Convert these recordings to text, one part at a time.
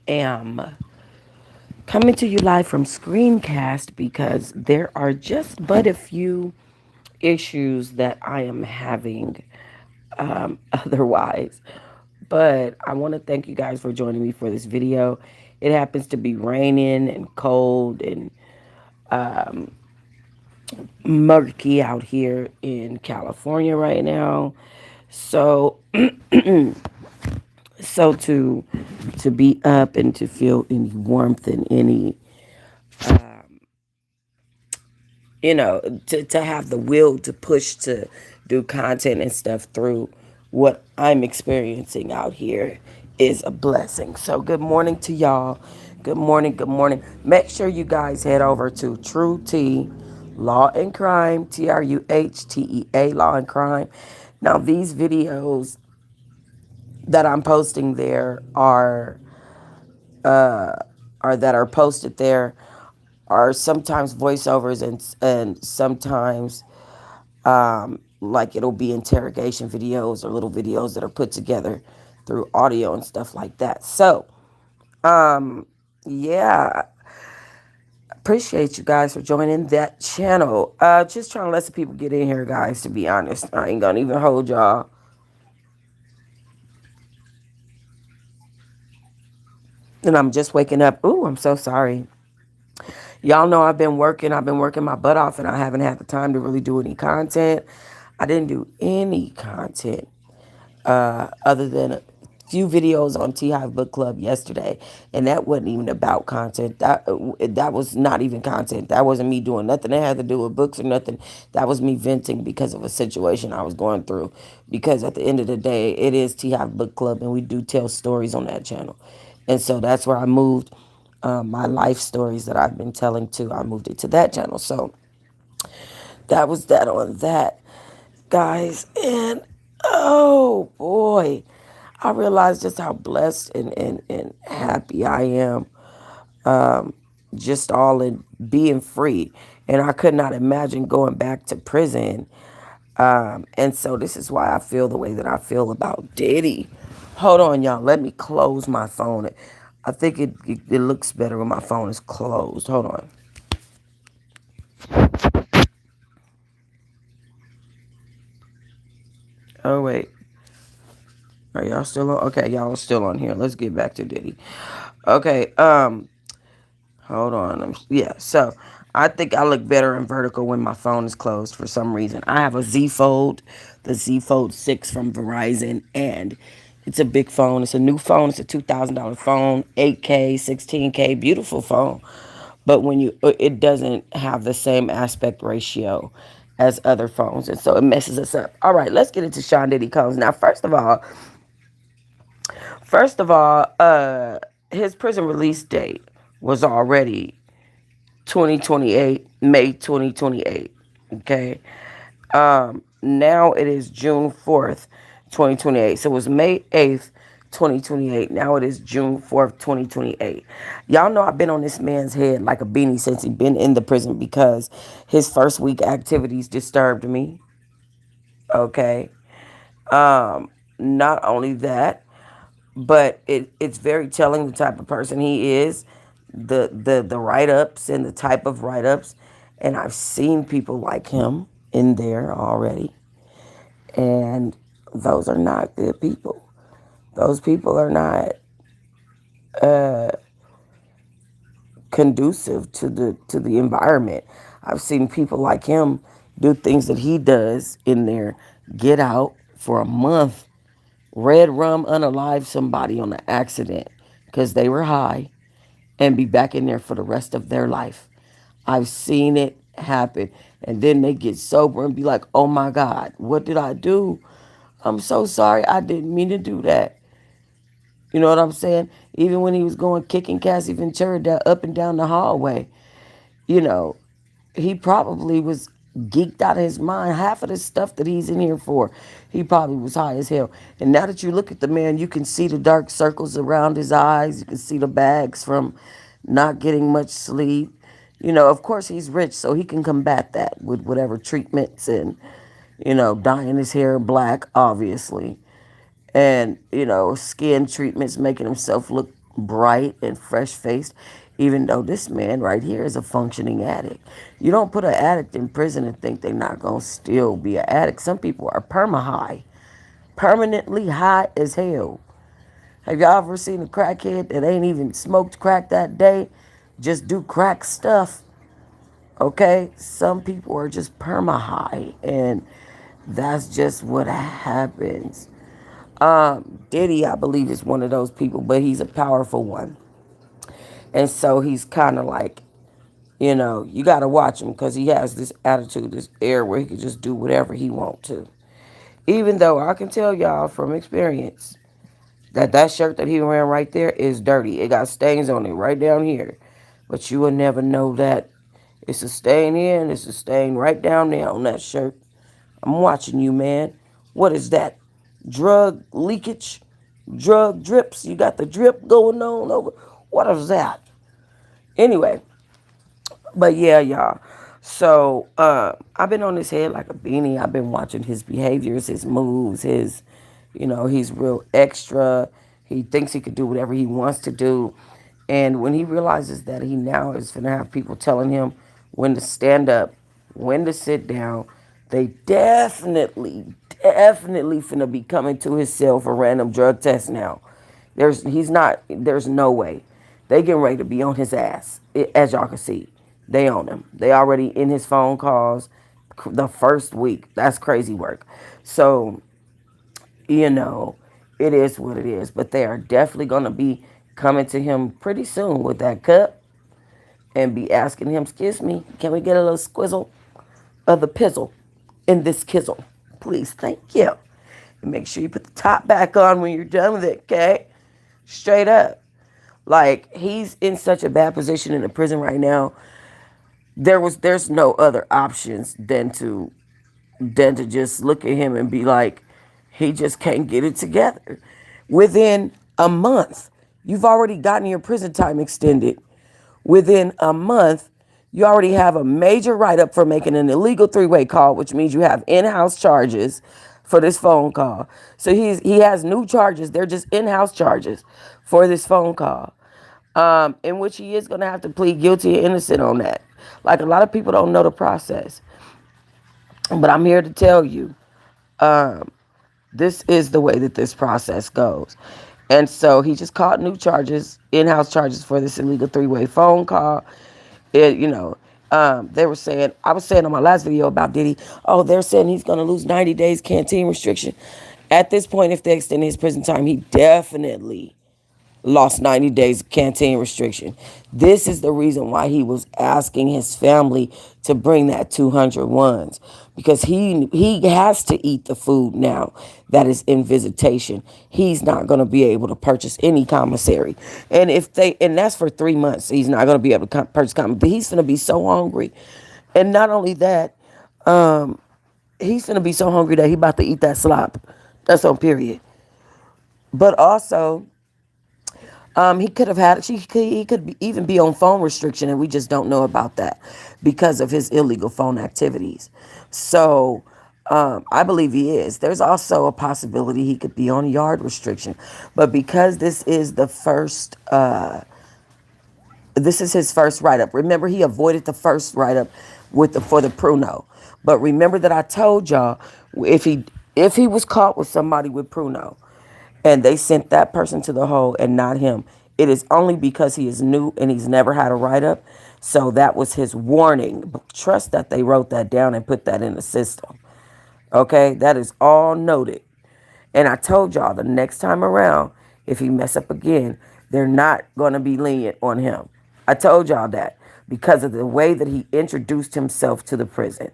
Am coming to you live from Screencast because there are just but a few issues that I am having otherwise. But I want to thank you guys for joining me for this video. It happens to be raining and cold and murky out here in California right now. So so to be up and to feel any warmth and any to have the will to push to do content and stuff through what I'm experiencing out here is a blessing. So good morning to y'all. Good morning, good morning. Make sure you guys head over to Truh T Law and Crime, TRUHTEA Law and Crime. Now these videos that I'm posting there are that are posted there are sometimes voiceovers and sometimes like it'll be interrogation videos or little videos that are put together through audio and stuff like that. So, yeah, appreciate you guys for joining that channel. Just trying to let some people get in here, guys, to be honest. I ain't gonna even hold y'all. And I'm just waking up. Ooh, I'm so sorry. Y'all know I've been working my butt off and I haven't had the time to really do any content. I didn't do any content other than a few videos on Teahive Bookclub yesterday, and that wasn't even about content. That was not even content. That wasn't me doing nothing that had to do with books or nothing. That was me venting because of a situation I was going through. Because at the end of the day, it is Teahive Bookclub, and we do tell stories on that channel, and so that's where I moved. My life stories that I've been telling to, I moved it to that channel. So that was that on that, guys. And oh boy, I realized just how blessed and happy I am just all in being free. And I could not imagine going back to prison. And so this is why I feel the way that I feel about Diddy. Hold on, y'all. Let me close my phone. I think it looks better when my phone is closed. Hold on. Oh, wait. Are y'all still on? Okay, y'all are still on here. Let's get back to Diddy. Okay, hold on. Yeah, so I think I look better in vertical when my phone is closed for some reason. I have a Z Fold, the Z Fold 6 from Verizon, and it's a big phone. It's a new phone. It's a $2,000 phone, 8K, 16K, beautiful phone. But when it doesn't have the same aspect ratio as other phones, and so it messes us up. All right, let's get into Sean Diddy Combs. Now, first of all, his prison release date was already 2028, May 2028. Okay. Now it is June 4th, 2028. So it was May 8th, 2028. Now it is June 4th, 2028. Y'all know I've been on this man's head like a beanie since he been in the prison because his first week activities disturbed me. Okay. Not only that, but it's very telling the type of person he is, the write-ups and the type of write-ups, and I've seen people like him in there already, and those are not good people. Those people are not conducive to the environment. I've seen people like him do things that he does in there, get out for a month, red rum unalive somebody on an accident because they were high and be back in there for the rest of their life. I've seen it happen. And then they get sober and be like, oh my God, what did I do? I'm so sorry. I didn't mean to do that. You know what I'm saying? Even when he was going kicking Cassie Ventura up and down the hallway, you know, he probably was geeked out of his mind. Half of the stuff that he's in here for, he probably was high as hell. And now that you look at the man, you can see the dark circles around his eyes. You can see the bags from not getting much sleep. You know, of course, he's rich, so he can combat that with whatever treatments and, dyeing his hair black, obviously. and skin treatments, making himself look bright and fresh faced, even though this man right here is a functioning addict. You don't put an addict in prison and think they're not going to still be an addict. Some people are perma high, permanently high as hell. Have y'all ever seen a crackhead that ain't even smoked crack that day just do crack stuff? Okay, some people are just perma high, and that's just what happens. Diddy, I believe, is one of those people, but he's a powerful one. And so he's kind of like, you got to watch him because he has this attitude, this air where he can just do whatever he wants to. Even though I can tell y'all from experience that shirt that he wearing right there is dirty. It got stains on it right down here. But you will never know that it's a stain here and it's a stain right down there on that shirt. I'm watching you, man. What is that? Drug leakage? Drug drips? You got the drip going on over? What is that? Anyway, but yeah, y'all. So I've been on his head like a beanie. I've been watching his behaviors, his moves, he's real extra. He thinks he could do whatever he wants to do. And when he realizes that he now is going to have people telling him when to stand up, when to sit down, they definitely finna be coming to his cell for random drug tests now. There's no way. They getting ready to be on his ass. As y'all can see, they on him. They already in his phone calls the first week. That's crazy work. So, you know, it is what it is. But they are definitely going to be coming to him pretty soon with that cup and be asking him, excuse me, can we get a little squizzle of the pizzle in this kizzle? Please, thank you. And make sure you put the top back on when you're done with it, okay? Straight up. Like, he's in such a bad position in the prison right now. There's no other options than to just look at him and be like, he just can't get it together. Within a month, you've already gotten your prison time extended. Within a month, you already have a major write-up for making an illegal three-way call, which means you have in-house charges for this phone call. So he has new charges. They're just in-house charges for this phone call, in which he is going to have to plead guilty or innocent on that. Like, a lot of people don't know the process. But I'm here to tell you, this is the way that this process goes. And so he just caught new charges, in-house charges for this illegal three-way phone call. They were saying, I was saying on my last video about Diddy, oh, they're saying he's going to lose 90 days canteen restriction. At this point, if they extend his prison time, he definitely lost 90 days of canteen restriction. This is the reason why he was asking his family to bring that 200 ones, because he has to eat the food now that is in visitation. He's not going to be able to purchase any commissary. And that's for 3 months. He's not going to be able to purchase commissary. But he's going to be so hungry. And not only that, he's going to be so hungry that he about to eat that slop. That's on period. But also, he could have had, he could even be on phone restriction, and we just don't know about that because of his illegal phone activities. So I believe he is. There's also a possibility he could be on yard restriction. But because this is his first write-up. Remember, he avoided the first write-up for the Pruno. But remember that I told y'all, if he was caught with somebody with Pruno, and they sent that person to the hole and not him, it is only because he is new and he's never had a write-up. So that was his warning. But trust that they wrote that down and put that in the system. Okay, that is all noted. And I told y'all the next time around, if he mess up again, they're not going to be lenient on him. I told y'all that because of the way that he introduced himself to the prison.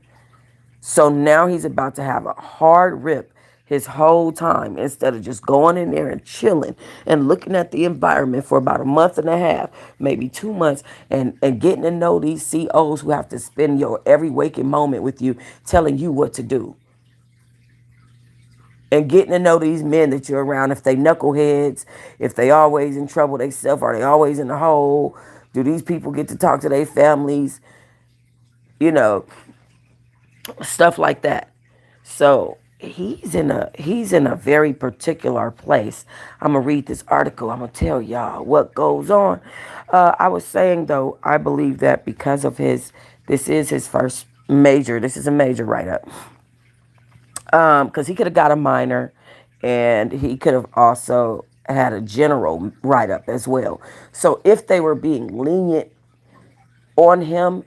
So now he's about to have a hard rip his whole time, instead of just going in there and chilling and looking at the environment for about a month and a half, maybe 2 months, and getting to know these COs who have to spend your every waking moment with you, telling you what to do. And getting to know these men that you're around, if they knuckleheads, if they always in trouble themselves, are they always in the hole? Do these people get to talk to their families? Stuff like that. So he's in a very particular place. I'm gonna read this article. I'm gonna tell y'all what goes on. I was saying though, I believe that because of this is his first major. This is a major write up. Because he could have got a minor, and he could have also had a general write up as well. So if they were being lenient on him,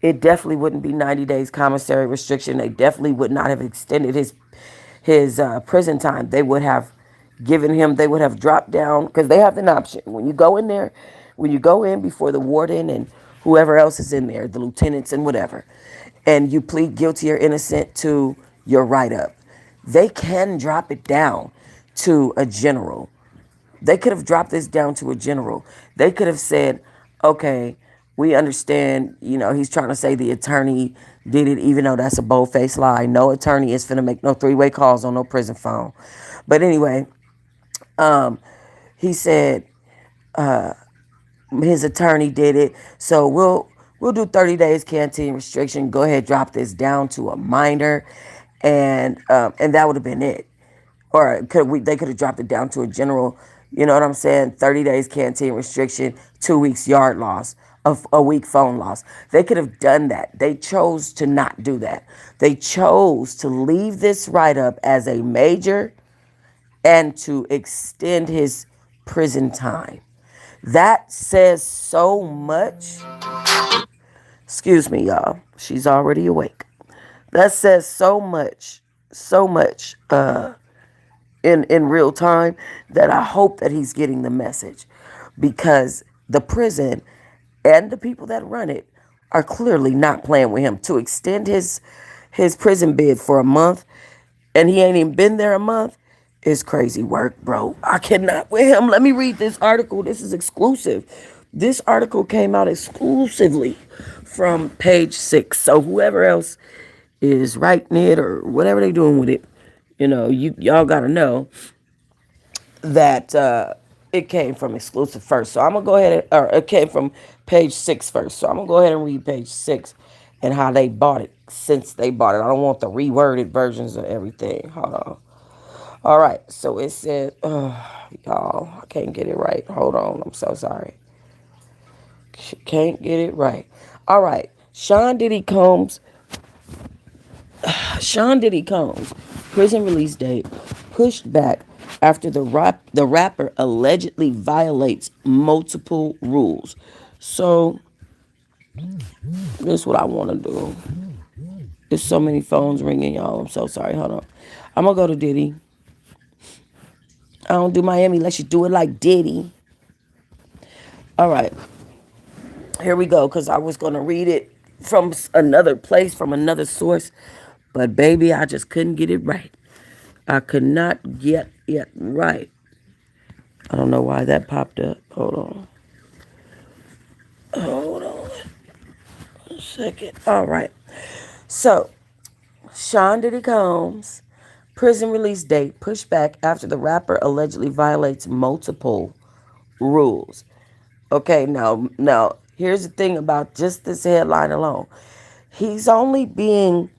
it definitely wouldn't be 90 days commissary restriction. They definitely would not have extended his prison time. They would have given him. They would have dropped down because they have an option when you go in there, when you go in before the warden and whoever else is in there, the lieutenants and whatever, and you plead guilty or innocent to your write up. They can drop it down to a general. They could have dropped this down to a general. They could have said, okay, we understand, he's trying to say the attorney did it, even though that's a bold-faced lie. No attorney is finna make no three-way calls on no prison phone. But anyway, he said his attorney did it, so we'll do 30 days canteen restriction. Go ahead, drop this down to a minor, and that would have been it. Or they could have dropped it down to a general, you know what I'm saying? 30 days canteen restriction, 2 weeks yard loss, a week phone loss. They could have done that. They chose to not do that. They chose to leave this write up as a major and to extend his prison time. That says so much. Excuse me, y'all. She's already awake. That says so much in real time, that I hope that he's getting the message, because the prison and the people that run it are clearly not playing with him. To extend his prison bid for a month, and he ain't even been there a month, is crazy work, bro. I cannot with him. Let me read this article. This is exclusive. This article came out exclusively from page 6. So whoever else is writing it or whatever they doing with it, y'all gotta know that it came from exclusive first. So I'm gonna go ahead or it came from page 6 first. So I'm gonna go ahead and read page 6 and how they bought it since they bought it. I don't want the reworded versions of everything. Hold on. All right. So it said, y'all, I can't get it right. Hold on. I'm so sorry. Can't get it right. All right. Sean Diddy Combs' prison release date pushed back after the rapper allegedly violates multiple rules. So, this is what I want to do. There's so many phones ringing, y'all. I'm so sorry. Hold on. I'm going to go to Diddy. I don't do Miami unless you do it like Diddy. All right. Here we go, because I was going to read it from another place, from another source. But, baby, I just couldn't get it right. I could not get it right. I don't know why that popped up. Hold on. Hold on a second. All right. So, Sean Diddy Combs' prison release date pushed back after the rapper allegedly violates multiple rules. Okay, now, here's the thing about just this headline alone. He's only being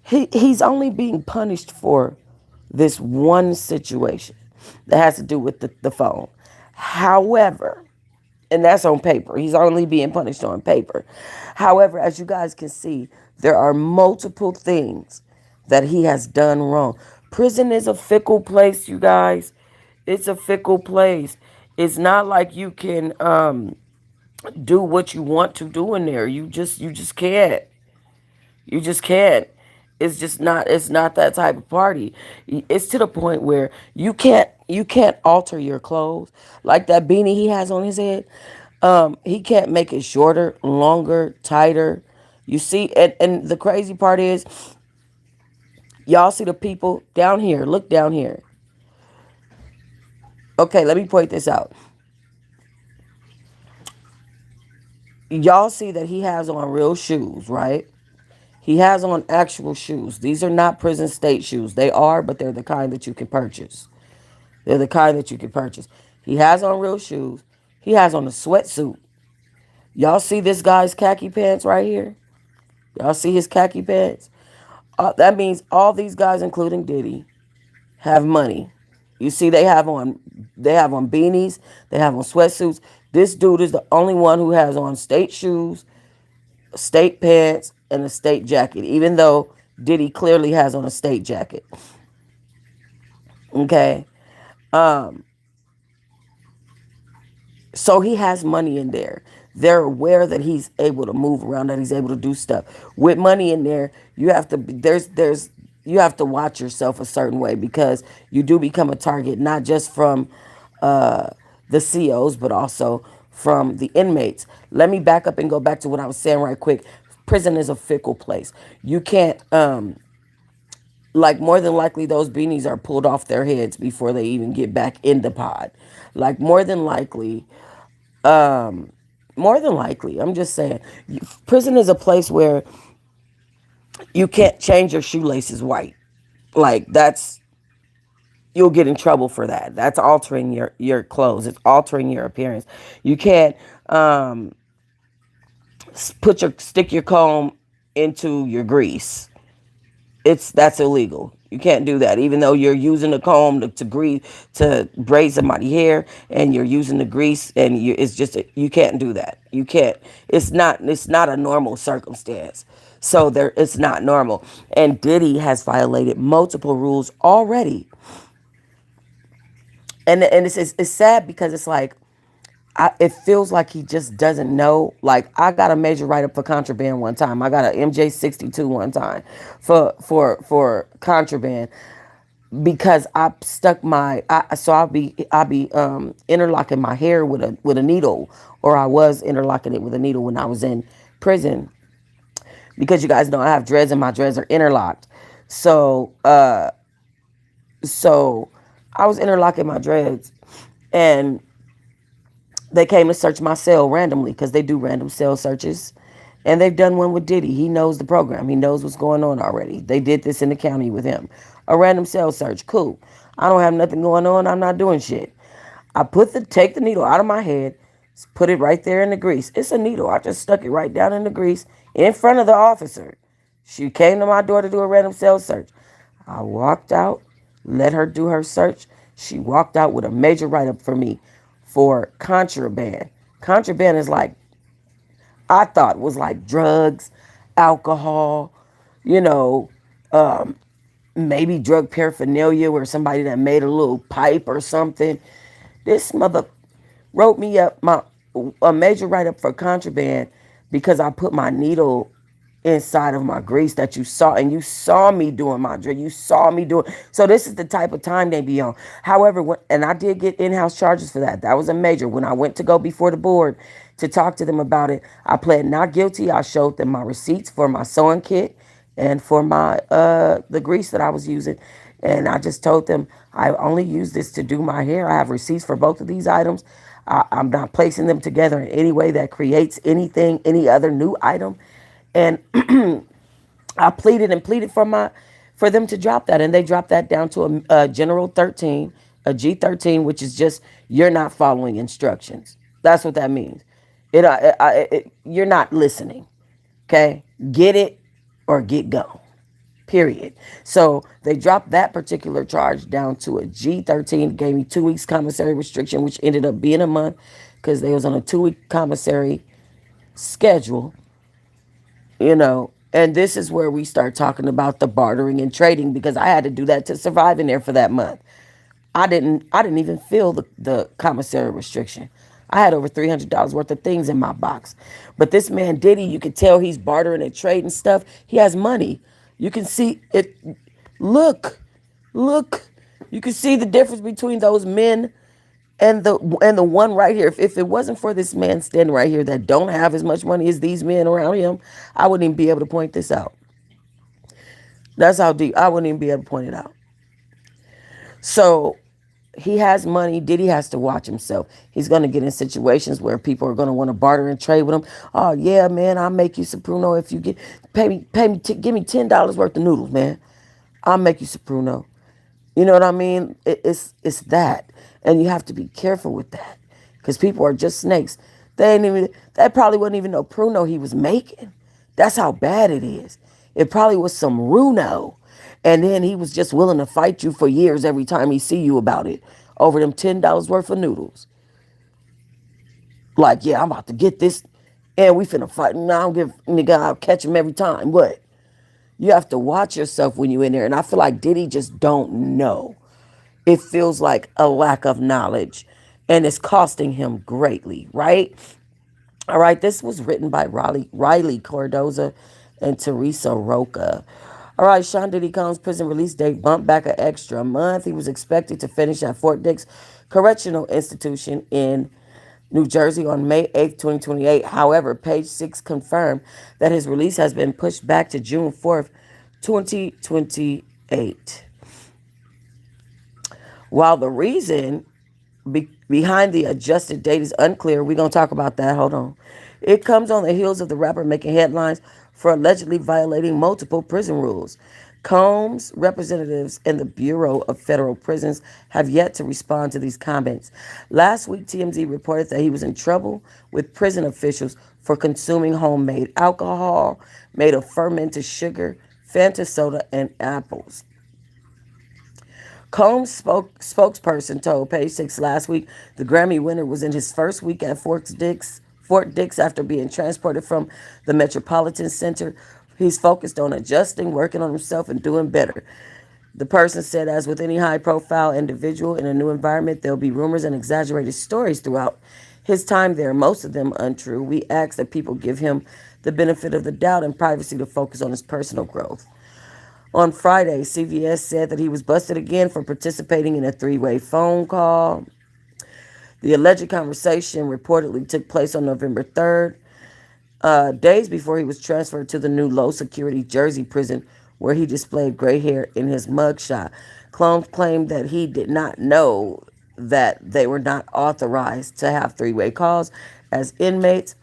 he's only being punished for this one situation that has to do with the phone. However, and that's on paper. He's only being punished on paper. However, as you guys can see, there are multiple things that he has done wrong. Prison is a fickle place, you guys. It's a fickle place. It's not like you can do what you want to do in there. You just can't. You just can't. It's not that type of party. It's to the point where you can't alter your clothes. Like that beanie he has on his head. He can't make it shorter, longer, tighter. You see, and the crazy part is, y'all see the people down here. Look down here. Okay, let me point this out. Y'all see that he has on real shoes, right? He has on actual shoes. These are not prison state shoes. They are, but they're the kind that you can purchase. They're the kind that you can purchase. He has on real shoes. He has on a sweatsuit. Y'all see this guy's khaki pants right here? Y'all see his khaki pants? That means all these guys, including Diddy, have money. You see, they have on beanies, they have on sweatsuits. This dude is the only one who has on state shoes, state pants, and a state jacket. Even though Diddy clearly has on a state jacket. Okay, so he has money in there. They're aware that he's able to move around, that he's able to do stuff. With money in there, you have to there's you have to watch yourself a certain way because you do become a target not just from uh, the COs but also from the inmates. Let me back up and go back to what I was saying right quick. Prison is a fickle place. You can't like more than likely those beanies are pulled off their heads before they even get back in the pod. Like more than likely, I'm just saying, prison is a place where you can't change your shoelaces white. Like that's you'll get in trouble for that. That's altering your clothes. It's altering your appearance. You can't stick your comb into your grease. That's illegal. You can't do that. Even though you're using the comb to braid somebody's hair, and you're using the grease, and it's just you can't do that. You can't. It's not a normal circumstance. So it's not normal. And Diddy has violated multiple rules already. And it's sad because it's like it feels like he just doesn't know. Like I got a major write up for contraband one time. I got an MJ 62 one time for contraband because I stuck so I'll be interlocking my hair with a needle, or I was interlocking it with a needle when I was in prison because you guys know I have dreads and my dreads are interlocked. So I was interlocking my dreads, and they came to search my cell randomly because they do random cell searches. And they've done one with Diddy. He knows the program. He knows what's going on already. They did this in the county with him. A random cell search. Cool. I don't have nothing going on. I'm not doing shit. Take the needle out of my head, put it right there in the grease. It's a needle. I just stuck it right down in the grease in front of the officer. She came to my door to do a random cell search. I walked out, let her do her search. She walked out with a major write up for me for contraband. Contraband is like, I thought was like drugs, alcohol, you know, maybe drug paraphernalia where somebody that made a little pipe or something. This mother wrote me up a major write up for contraband because I put my needle inside of my grease that you saw, and you saw me doing my drink. You saw me doing. So this is the type of time they be on. However, and I did get in-house charges for that. That was a major. When I went to go before the board to talk to them about it, I pled not guilty. I showed them my receipts for my sewing kit and for my the grease that I was using. And I just told them I only use this to do my hair. I have receipts for both of these items. I'm not placing them together in any way that creates any other new item. And I pleaded and pleaded for them to drop that, and they dropped that down to a general 13, a G13, which is just you're not following instructions. That's what that means. You're not listening. Okay, get it or get gone. Period. So they dropped that particular charge down to a G13, gave me 2 weeks commissary restriction, which ended up being a month because they was on a 2 week commissary schedule. And this is where we start talking about the bartering and trading because I had to do that to survive in there for that month. I didn't even feel the commissary restriction. I had over $300 worth of things in my box. But this man Diddy, you can tell he's bartering and trading stuff. He has money. You can see it. Look, look. You can see the difference between those men and the one right here. If it wasn't for this man standing right here that don't have as much money as these men around him, I wouldn't even be able to point this out. That's how deep. I wouldn't even be able to point it out. So he has money. Diddy has to watch himself. He's going to get in situations where people are going to want to barter and trade with him. Oh yeah, man, I'll make you some pruno if you give me $10 worth of noodles, man. I'll make you some pruno. You know what I mean? It's that, and you have to be careful with that, because people are just snakes. That probably wasn't even no pruno he was making. That's how bad it is. It probably was some Runo. And then he was just willing to fight you for years every time he see you about it over them $10 worth of noodles. Like, yeah, I'm about to get this, and we finna fight. Now I don't give nigga, I'll catch him every time. What? You have to watch yourself when you in there. And I feel like Diddy just don't know. It feels like a lack of knowledge, and it's costing him greatly, right? All right, this was written by Riley Cordoza and Teresa Roca. All right, Sean Diddy Combs' prison release date bumped back an extra month. He was expected to finish at Fort Dix Correctional Institution in New Jersey on May 8th, 2028. However, page 6 confirmed that his release has been pushed back to June 4th, 2028. While the reason behind the adjusted date is unclear. We're going to talk about that. Hold on. It comes on the heels of the rapper making headlines for allegedly violating multiple prison rules. Combs representatives in the Bureau of Federal Prisons have yet to respond to these comments. Last week, TMZ reported that he was in trouble with prison officials for consuming homemade alcohol made of fermented sugar, Fanta soda, and apples. Combs' spokesperson told Page Six last week the Grammy winner was in his first week at Fort Dix after being transported from the Metropolitan Center. He's focused on adjusting, working on himself, and doing better. The person said, as with any high profile individual in a new environment, there'll be rumors and exaggerated stories throughout his time there, most of them untrue. We ask that people give him the benefit of the doubt and privacy to focus on his personal growth. On Friday, CVS said that he was busted again for participating in a three-way phone call. The alleged conversation reportedly took place on November 3rd, days before he was transferred to the new low-security Jersey prison, where he displayed gray hair in his mugshot. Combs claimed that he did not know that they were not authorized to have three-way calls as inmates.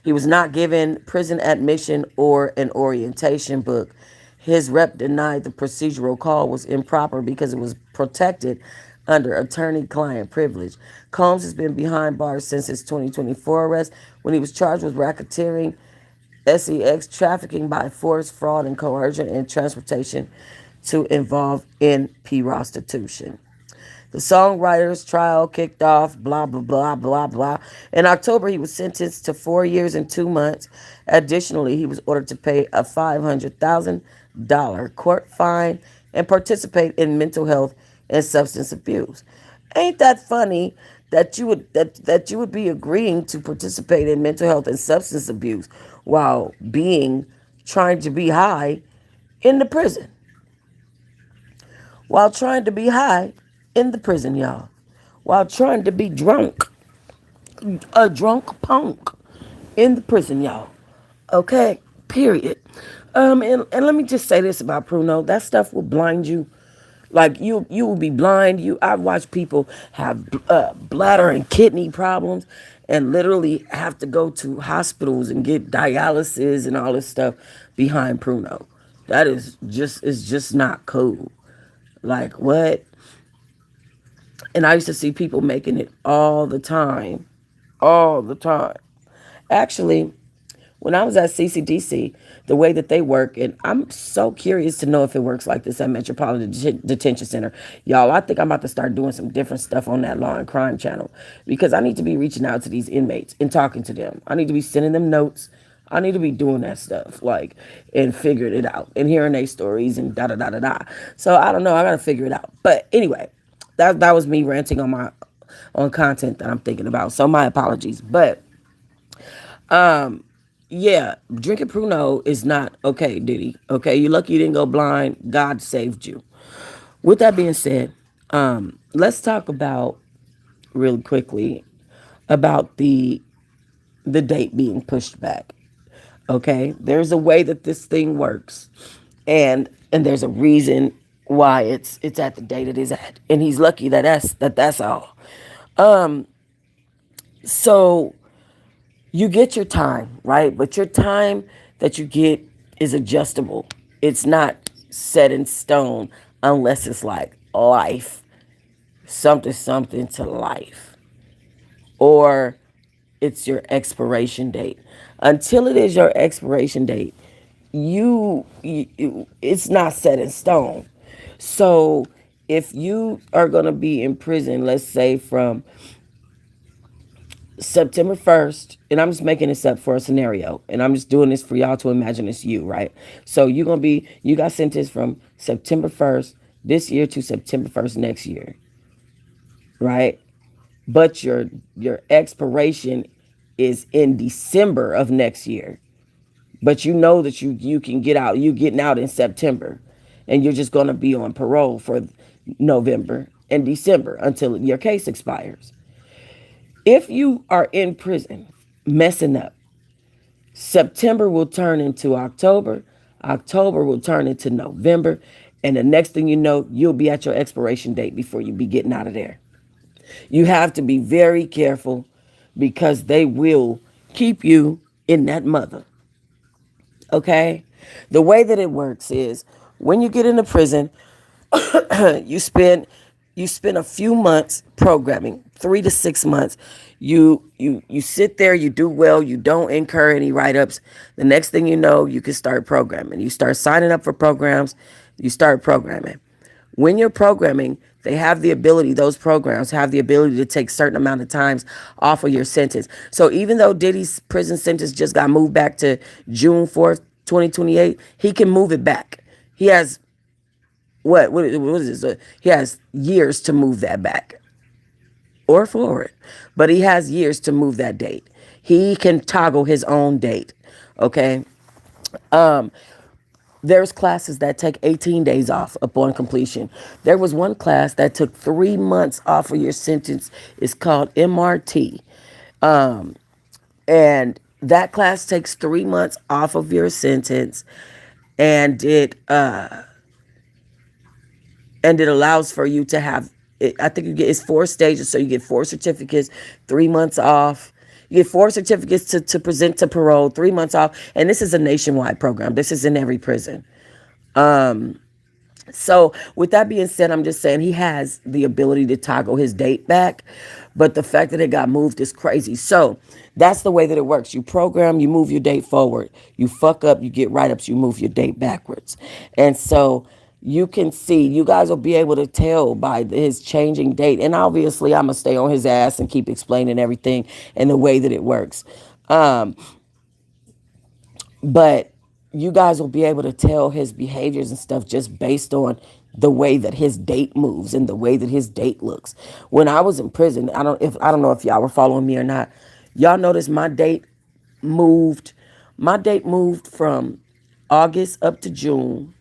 He was not given prison admission or an orientation book. His rep denied the procedural call was improper because it was protected under attorney-client privilege. Combs has been behind bars since his 2024 arrest when he was charged with racketeering, sex trafficking by force, fraud, and coercion, and transportation to involve in prostitution. The songwriter's trial kicked off, blah, blah, blah, blah, blah. In October, he was sentenced to 4 years and 2 months. Additionally, he was ordered to pay a $500,000 court fine and participate in mental health and substance abuse. Ain't that funny that you would be agreeing to participate in mental health and substance abuse while trying to be high in the prison? While trying to be high in the prison, y'all. While trying to be drunk, a drunk punk in the prison, y'all. Okay, period. And let me just say this about Pruno. That stuff will blind you. Like you will be blind. I've watched people have bladder and kidney problems and literally have to go to hospitals and get dialysis and all this stuff behind Pruno. That is just not cool. Like what? And I used to see people making it all the time. All the time. Actually, when I was at CCDC, the way that they work, and I'm so curious to know if it works like this at Metropolitan Detention Center. Y'all, I think I'm about to start doing some different stuff on that law and crime channel because I need to be reaching out to these inmates and talking to them. I need to be sending them notes. I need to be doing that stuff, like, and figuring it out and hearing their stories and da da da da da. So I don't know. I gotta figure it out. But anyway, that was me ranting on content that I'm thinking about. So my apologies. But yeah, drinking Pruno is not okay, Diddy. Okay, you're lucky you didn't go blind. God saved you. With that being said, let's talk about really quickly about the date being pushed back. Okay, there's a way that this thing works, and there's a reason why it's at the date it is at, and he's lucky that's all. So you get your time, right? But your time that you get is adjustable. It's not set in stone unless it's like life, something to life, or it's your expiration date. Until it is your expiration date, it's not set in stone. So if you are going to be in prison, let's say from September 1st, and I'm just making this up for a scenario, and I'm just doing this for y'all to imagine it's you, right? So you got sentenced from September 1st this year to September 1st next year, right? But your expiration is in December of next year. But you know that you can get out. You getting out in September, and you're just going to be on parole for November and December until your case expires. If you are in prison messing up, September will turn into October, October will turn into November, and the next thing you know, you'll be at your expiration date before you be getting out of there. You have to be very careful because they will keep you in that mother. Okay? The way that it works is when you get into prison, you spend you spend a few months programming, 3 to 6 months. You sit there, you do well, you don't incur any write-ups. The next thing you know, you can start programming. You start signing up for programs, you start programming. When you're programming, those programs have the ability to take certain amount of times off of your sentence. So even though Diddy's prison sentence just got moved back to June 4th, 2028, he can move it back. He has what is this? He has years to move that back or forward, but he has years to move that date. He can toggle his own date. Okay. There's classes that take 18 days off upon completion. There was one class that took 3 months off of your sentence. It's called MRT. And that class takes 3 months off of your sentence, and it allows for you to have it. I think it's 4 stages, so you get 4 certificates, 3 months off. You get 4 certificates to present to parole, 3 months off, and this is a nationwide program. This is in every prison. So with that being said, I'm just saying he has the ability to toggle his date back, but the fact that it got moved is crazy. So that's the way that it works. You program, you move your date forward. You fuck up, you get write-ups, you move your date backwards. And so you can see, you guys will be able to tell by his changing date. And obviously I'm gonna stay on his ass and keep explaining everything and the way that it works. Um, but you guys will be able to tell his behaviors and stuff just based on the way that his date moves and the way that his date looks. When I was in prison, I don't know if y'all were following me or not. Y'all notice moved my date moved from August up to June,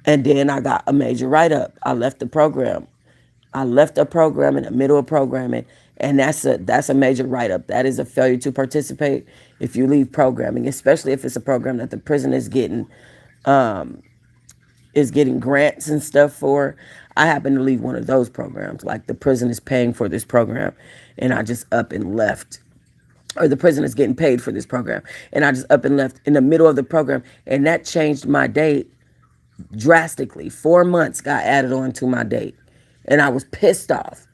and then I got a major write up. I left the program. I left the program in the middle of programming, and that's a major write up. That is a failure to participate if you leave programming, especially if it's a program that the prison is getting grants and stuff for. I happen to leave one of those programs, like the prison is paying for this program, and I just up and left. Or the prison is getting paid for this program, and I just up and left in the middle of the program, and that changed my date drastically. 4 months got added on to my date, and I was pissed off.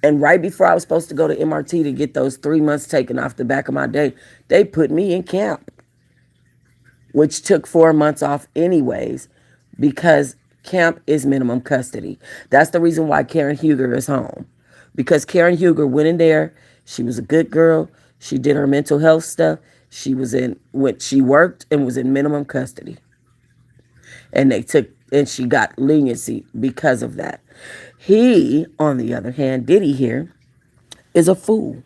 And right before I was supposed to go to MRT to get those 3 months taken off the back of my date, they put me in camp, which took 4 months off anyways, because camp is minimum custody. That's the reason why Karen Huger is home, because Karen Huger went in there. She was a good girl. She did her mental health stuff. She worked and was in minimum custody. And she got leniency because of that. He, on the other hand, Diddy here, is a fool.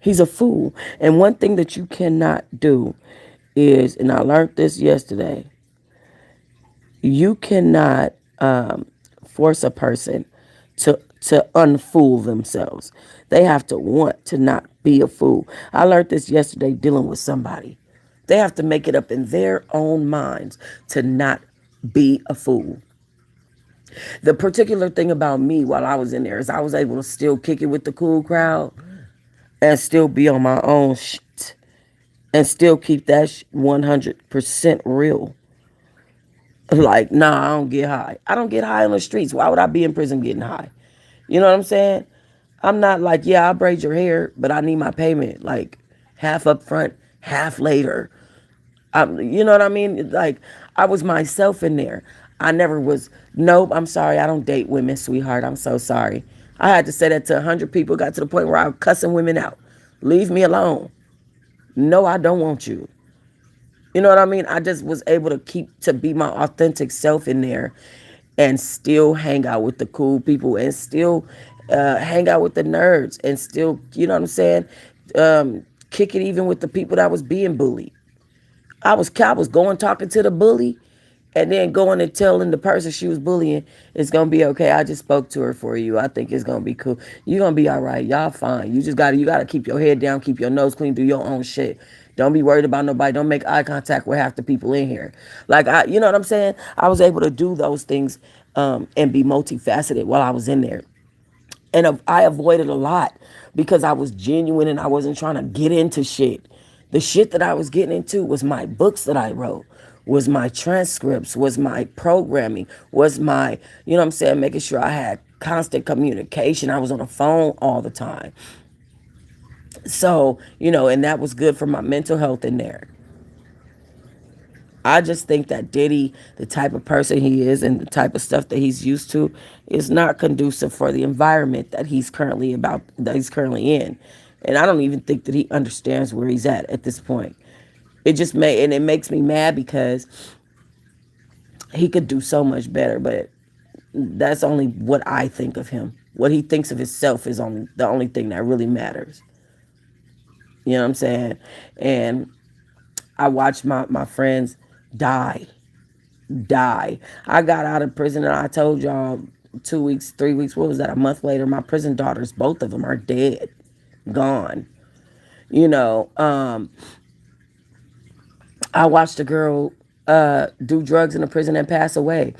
He's a fool. And one thing that you cannot do is, and I learned this yesterday, you cannot force a person to unfool themselves. They have to want to not be a fool. I learned this yesterday dealing with somebody. They have to make it up in their own minds to not be a fool. The particular thing about me while I was in there is I was able to still kick it with the cool crowd and still be on my own shit and still keep that 100% real. Like, nah, I don't get high. I don't get high on the streets. Why would I be in prison getting high? You know what I'm saying? I'm not like, yeah, I'll braid your hair, but I need my payment like half up front, half later. You know what I mean? Like, I was myself in there. I never was, nope, I'm sorry, I don't date women, sweetheart. I'm so sorry. I had to say that to 100 people. Got to the point where I was cussing women out. Leave me alone. No, I don't want you. You know what I mean? I just was able to be my authentic self in there and still hang out with the cool people and still hang out with the nerds and still, you know what I'm saying? Kick it even with the people that was being bullied. I was going talking to the bully and then going and telling the person she was bullying it's gonna be okay. I just spoke to her for you. I think it's gonna be cool. You're gonna be all right. Y'all fine. You gotta keep your head down, keep your nose clean, do your own shit. Don't be worried about nobody. Don't make eye contact with half the people in here. Like you know what I'm saying? I was able to do those things and be multifaceted while I was in there. And I avoided a lot because I was genuine and I wasn't trying to get into shit. The shit that I was getting into was my books that I wrote, was my transcripts, was my programming, was my, you know what I'm saying, making sure I had constant communication. I was on the phone all the time. So, and that was good for my mental health in there. I just think that Diddy, the type of person he is and the type of stuff that he's used to, is not conducive for the environment that he's currently in. And I don't even think that he understands where he's at this point. It makes me mad because he could do so much better, but that's only what I think of him. What he thinks of himself is only the only thing that really matters. You know what I'm saying? And I watched my friends die die. I got out of prison and I told y'all 2 weeks, 3 weeks, what was that, a month later, my prison daughters, both of them are dead, gone. You know, I watched a girl do drugs in a prison and pass away.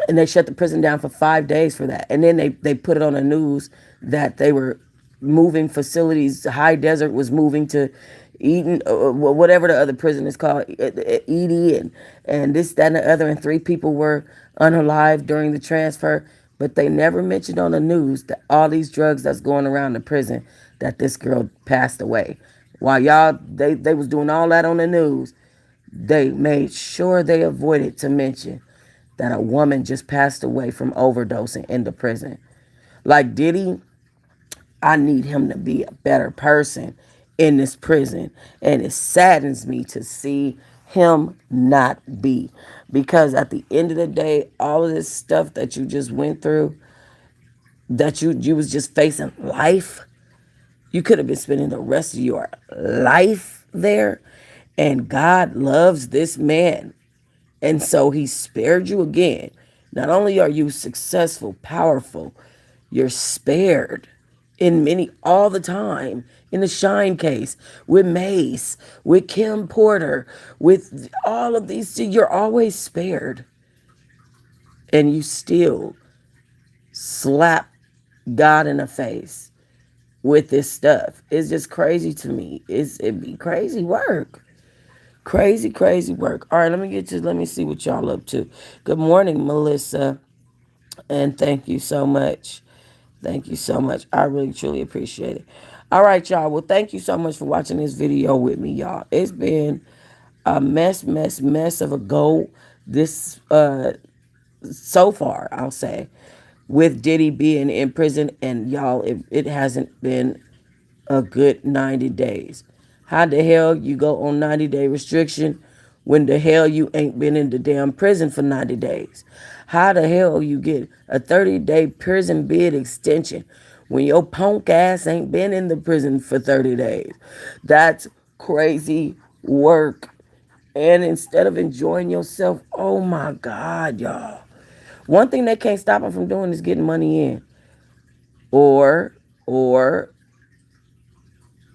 And they shut the prison down for 5 days for that. And then they put it on the news that they were moving facilities. High Desert was moving to Eden, whatever the other prison is called, Edie, and this, that, and the other. And 3 people were unalive during the transfer. But they never mentioned on the news that all these drugs that's going around the prison, that this girl passed away. While they was doing all that on the news, they made sure they avoided to mention that a woman just passed away from overdosing in the prison. Like Diddy, I need him to be a better person in this prison. And it saddens me to see him not be. Because at the end of the day, all of this stuff that you just went through, that you was just facing life, you could have been spending the rest of your life there. And God loves this man. And so he spared you again. Not only are you successful, powerful, you're spared in many all the time. In the Shine case, with Mace, with Kim Porter, with all of these, you're always spared. And you still slap God in the face with this stuff. It's just crazy to me. It'd be crazy work. Crazy, crazy work. All right, let me see what y'all up to. Good morning, Melissa. And thank you so much. Thank you so much. I really, truly appreciate it. All right, y'all. Well, thank you so much for watching this video with me, y'all. It's been a mess of a go this so far, I'll say, with Diddy being in prison. And y'all, it hasn't been a good 90 days. How the hell you go on 90-day restriction when the hell you ain't been in the damn prison for 90 days? How the hell you get a 30-day prison bid extension when your punk ass ain't been in the prison for 30 days? That's crazy work. And instead of enjoying yourself, oh my God, y'all. One thing they can't stop him from doing is getting money in. Or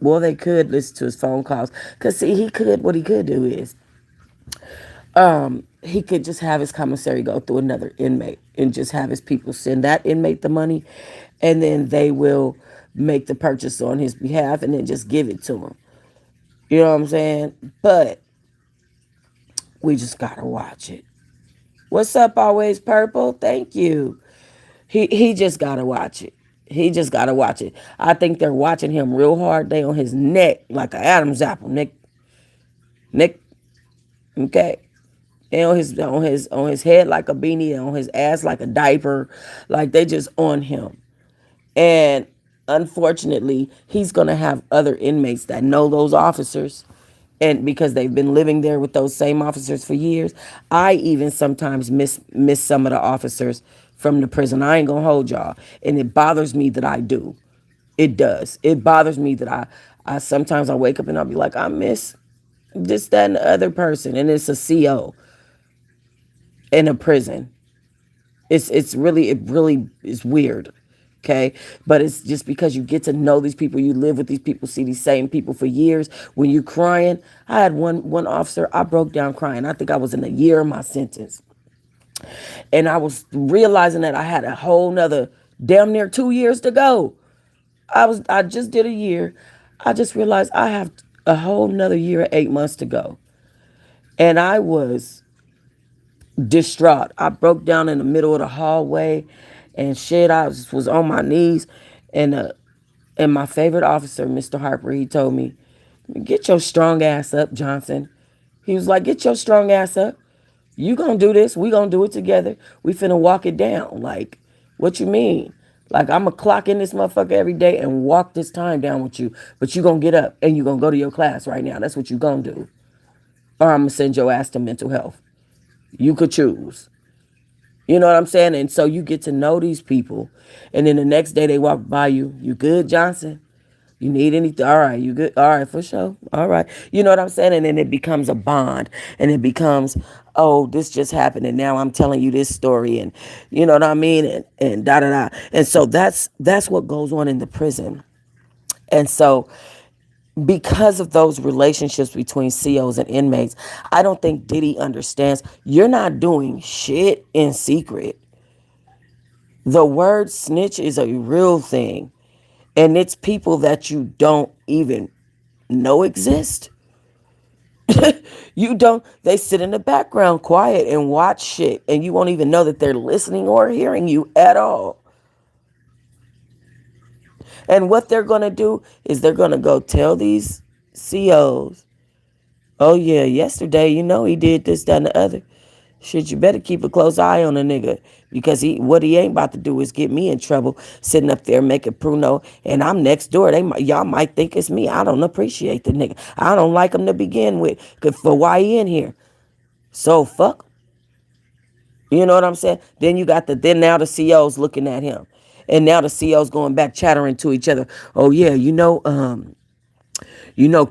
well, they could listen to his phone calls. Cause see, what he could do is, he could just have his commissary go through another inmate and just have his people send that inmate the money, and then they will make the purchase on his behalf and then just give it to him. You know what I'm saying? But we just gotta watch it. What's up, always purple? Thank you. He just gotta watch it. He just gotta watch it. I think they're watching him real hard. They on his neck like an Adam's apple. Nick, okay. And on his head like a beanie, and on his ass like a diaper. Like they just on him. And unfortunately, he's going to have other inmates that know those officers. And because they've been living there with those same officers for years, I even sometimes miss some of the officers from the prison. I ain't gonna hold y'all, and it bothers me that I do. It does. It bothers me that I sometimes I wake up and I'll be like, I miss this, that, and the other person, and it's a CO in a prison. It really is weird. Okay. But it's just because you get to know these people, you live with these people, see these same people for years. When you crying, I had one officer, I broke down crying. I think I was in a year of my sentence. And I was realizing that I had a whole nother damn near 2 years to go. I just did a year. I just realized I have a whole nother year and 8 months to go. And I was distraught. I broke down in the middle of the hallway and shit. I was on my knees, and my favorite officer, Mr. Harper, he told me, "Get your strong ass up, Johnson." He was like, "Get your strong ass up. You gonna do this? We gonna do it together. We finna walk it down." Like, what you mean? Like, I'm gonna clock in this motherfucker every day and walk this time down with you, but you gonna get up and you gonna go to your class right now. That's what you gonna do, or I'm gonna send your ass to mental health. You could choose. You know what I'm saying? And so you get to know these people. And then the next day they walk by you. You good, Johnson? You need anything? All right, you good? All right, for sure. All right. You know what I'm saying? And then it becomes a bond. And it becomes, oh, this just happened. And now I'm telling you this story. And you know what I mean? And da da da. And so that's what goes on in the prison. And so because of those relationships between COs and inmates, I don't think Diddy understands you're not doing shit in secret. The word snitch is a real thing, and it's people that you don't even know exist. You don't, they sit in the background quiet and watch shit, and you won't even know that they're listening or hearing you at all. And what they're going to do is they're going to go tell these COs, "Oh yeah, yesterday, he did this, that, and the other. Shit, you better keep a close eye on a nigga, because what he ain't about to do is get me in trouble sitting up there making pruno, and I'm next door. Y'all might think it's me. I don't appreciate the nigga. I don't like him to begin with, 'cause for why he in here. So fuck. You know what I'm saying? Then now the CO's looking at him. And now the CO's going back chattering to each other. Oh yeah,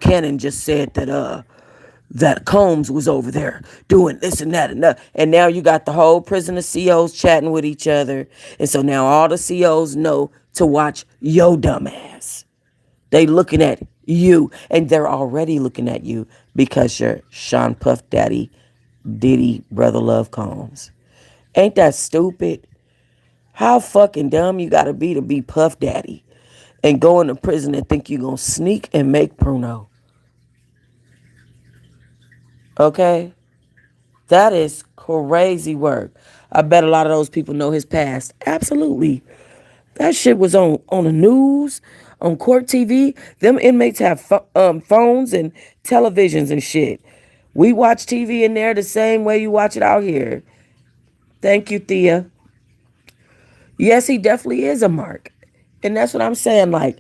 Cannon just said that Combs was over there doing this and that and that. And now you got the whole prison of COs chatting with each other. And so now all the COs know to watch yo dumb ass. They looking at you, and they're already looking at you because you're Sean Puff Daddy, Diddy, Brother Love Combs. Ain't that stupid? How fucking dumb you gotta be to be Puff Daddy and go into prison and think you gonna sneak and make pruno. Okay? That is crazy work. I bet a lot of those people know his past. Absolutely. That shit was on the news, on court TV. Them inmates have phones and televisions and shit. We watch TV in there the same way you watch it out here. Thank you, Thea. Yes, he definitely is a mark. And that's what I'm saying. Like,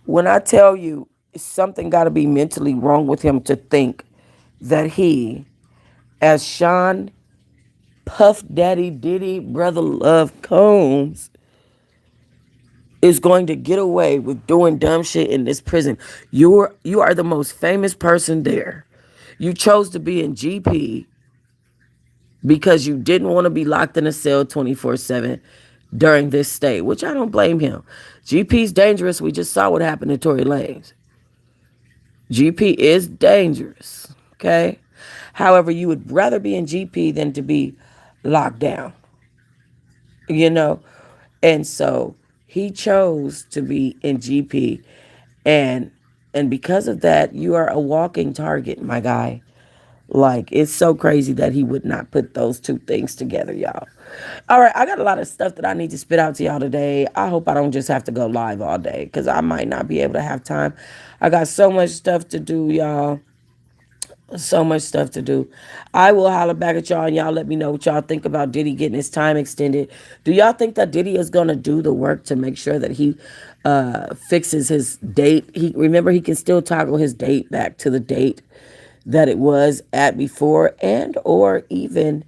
when I tell you something got to be mentally wrong with him to think that he, as Sean Puff Daddy Diddy Brother Love Combs, is going to get away with doing dumb shit in this prison. You are the most famous person there. You chose to be in GP because you didn't want to be locked in a cell 24/7 during this stay, which I don't blame him. GP's dangerous. We just saw what happened to Tory Lanez. GP is dangerous, okay? However, you would rather be in GP than to be locked down, you know? And so he chose to be in GP, and because of that, you are a walking target, my guy. Like, it's so crazy that he would not put those two things together, y'all. All right, I got a lot of stuff that I need to spit out to y'all today. I hope I don't just have to go live all day because I might not be able to have time. I got so much stuff to do, y'all. So much stuff to do. I will holler back at y'all and y'all let me know what y'all think about Diddy getting his time extended. Do y'all think that Diddy is gonna do the work to make sure that he fixes his date? He remember he can still toggle his date back to the date that it was at before and or even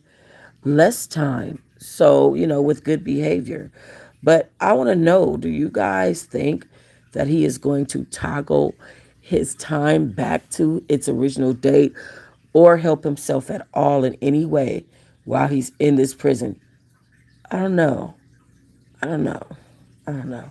less time. So, with good behavior. But I want to know, do you guys think that he is going to toggle his time back to its original date or help himself at all in any way while he's in this prison? I don't know. I don't know. I don't know.